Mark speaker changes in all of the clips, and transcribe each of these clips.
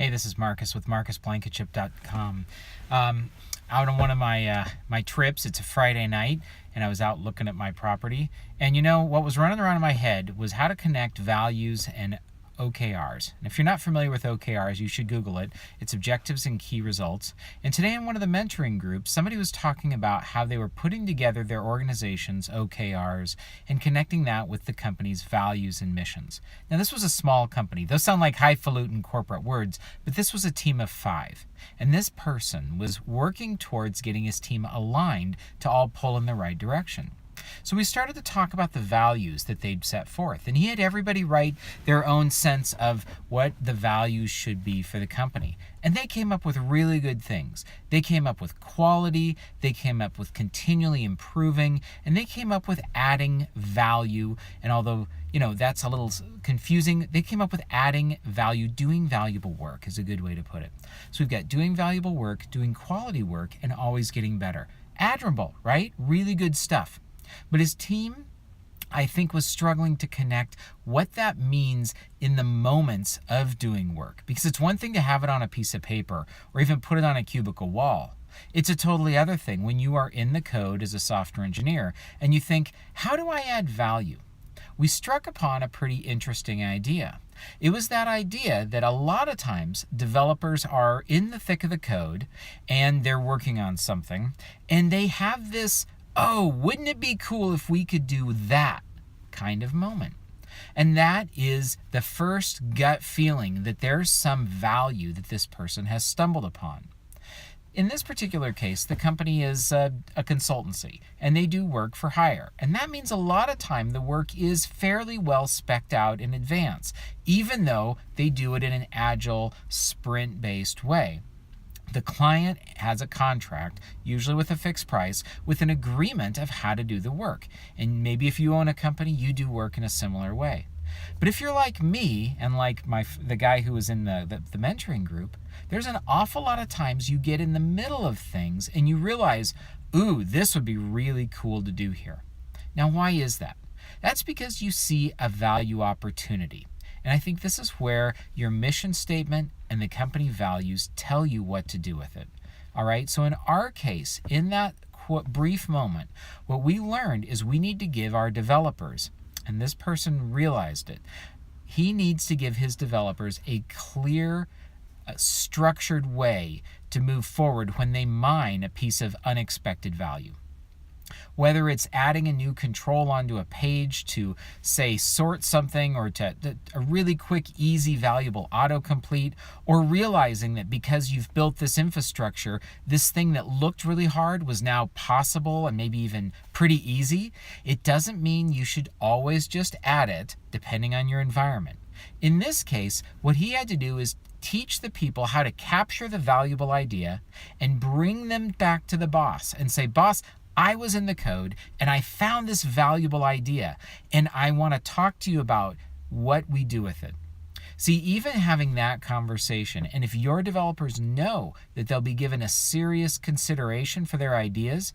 Speaker 1: Hey, this is Marcus with MarcusBlankenship.com. Out on one of my trips, it's a Friday night, and I was out looking at my property. And you know, what was running around in my head was how to connect values and OKRs. And if you're not familiar with OKRs, you should Google it. It's Objectives and Key Results. And today in one of the mentoring groups, somebody was talking about how they were putting together their organization's OKRs and connecting that with the company's values and missions. Now, this was a small company. Those sound like highfalutin corporate words, but this was a team of 5. And this person was working towards getting his team aligned to all pull in the right direction. So we started to talk about the values that they'd set forth, and he had everybody write their own sense of what the values should be for the company. And they came up with really good things. They came up with quality, they came up with continually improving, and they came up with adding value. And although, that's a little confusing, they came up with adding value, doing valuable work is a good way to put it. So we've got doing valuable work, doing quality work, and always getting better. Admirable, right? Really good stuff. But his team, I think, was struggling to connect what that means in the moments of doing work. Because it's one thing to have it on a piece of paper or even put it on a cubicle wall. It's a totally other thing when you are in the code as a software engineer and you think, how do I add value? We struck upon a pretty interesting idea. It was that idea that a lot of times developers are in the thick of the code and they're working on something and they have this, oh, wouldn't it be cool if we could do that kind of moment? And that is the first gut feeling that there's some value that this person has stumbled upon. In this particular case, the company is a consultancy, and they do work for hire. And that means a lot of time the work is fairly well spec'd out in advance, even though they do it in an agile, sprint-based way. The client has a contract, usually with a fixed price, with an agreement of how to do the work. And maybe if you own a company, you do work in a similar way. But if you're like me and like the guy who was in the mentoring group, there's an awful lot of times you get in the middle of things and you realize, ooh, this would be really cool to do here. Now, why is that? That's because you see a value opportunity. And I think this is where your mission statement and the company values tell you what to do with it. All right. So in our case, in that brief moment, what we learned is we need to give our developers, and this person realized it, he needs to give his developers a clear, structured way to move forward when they mine a piece of unexpected value. Whether it's adding a new control onto a page to, say, sort something, or to a really quick, easy, valuable autocomplete, or realizing that because you've built this infrastructure, this thing that looked really hard was now possible and maybe even pretty easy, it doesn't mean you should always just add it depending on your environment. In this case, what he had to do is teach the people how to capture the valuable idea and bring them back to the boss and say, boss, I was in the code and I found this valuable idea and I want to talk to you about what we do with it. See, even having that conversation, and if your developers know that they'll be given a serious consideration for their ideas,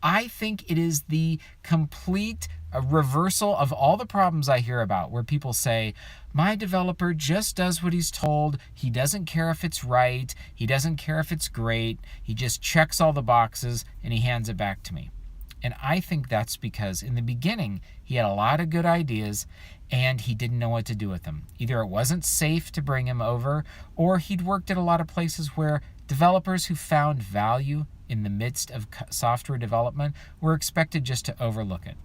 Speaker 1: I think it is the complete reversal of all the problems I hear about where people say, my developer just does what he's told. He doesn't care if it's right. He doesn't care if it's great. He just checks all the boxes and he hands it back to me. And I think that's because in the beginning, he had a lot of good ideas and he didn't know what to do with them. Either it wasn't safe to bring him over, or he'd worked at a lot of places where developers who found value in the midst of software development were expected just to overlook it.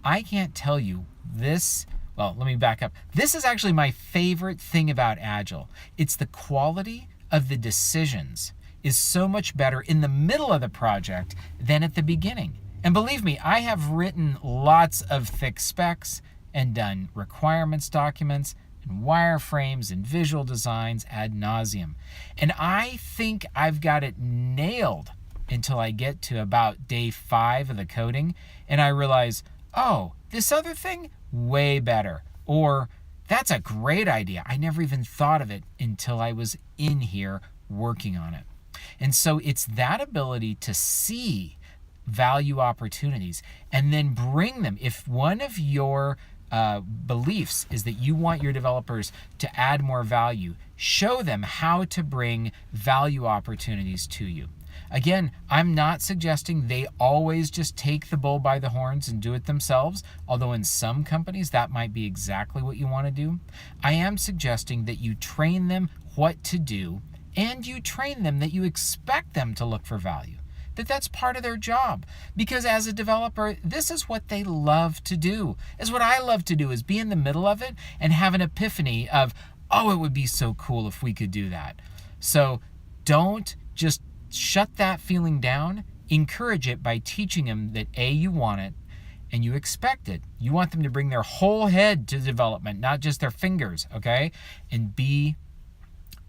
Speaker 1: I can't tell you this. Well, let me back up. This is actually my favorite thing about Agile. It's the quality of the decisions is so much better in the middle of the project than at the beginning. And believe me, I have written lots of thick specs and done requirements documents and wireframes and visual designs ad nauseum. And I think I've got it nailed until I get to about day 5 of the coding and I realize, oh, this other thing, way better. Or, that's a great idea. I never even thought of it until I was in here working on it. And so it's that ability to see value opportunities and then bring them. If one of your beliefs is that you want your developers to add more value. Show them how to bring value opportunities to you. Again, I'm not suggesting they always just take the bull by the horns and do it themselves, although in some companies that might be exactly what you want to do. I am suggesting that you train them what to do, and you train them that you expect them to look for value. That's part of their job, because as a developer, this is what they love to do. Is what I love to do, is be in the middle of it and have an epiphany of, oh, it would be so cool if we could do that. So don't just shut that feeling down. Encourage it by teaching them that A, you want it and you expect it. You want them to bring their whole head to development, not just their fingers, okay? And B,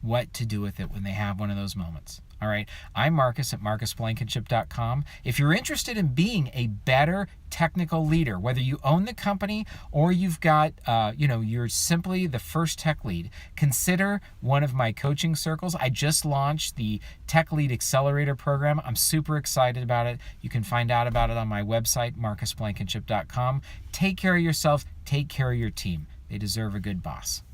Speaker 1: what to do with it when they have one of those moments. All right, I'm Marcus at marcusblankenship.com. If you're interested in being a better technical leader, whether you own the company or you've got, you're simply the first tech lead, consider one of my coaching circles. I just launched the Tech Lead Accelerator program. I'm super excited about it. You can find out about it on my website, marcusblankenship.com. Take care of yourself. Take care of your team. They deserve a good boss.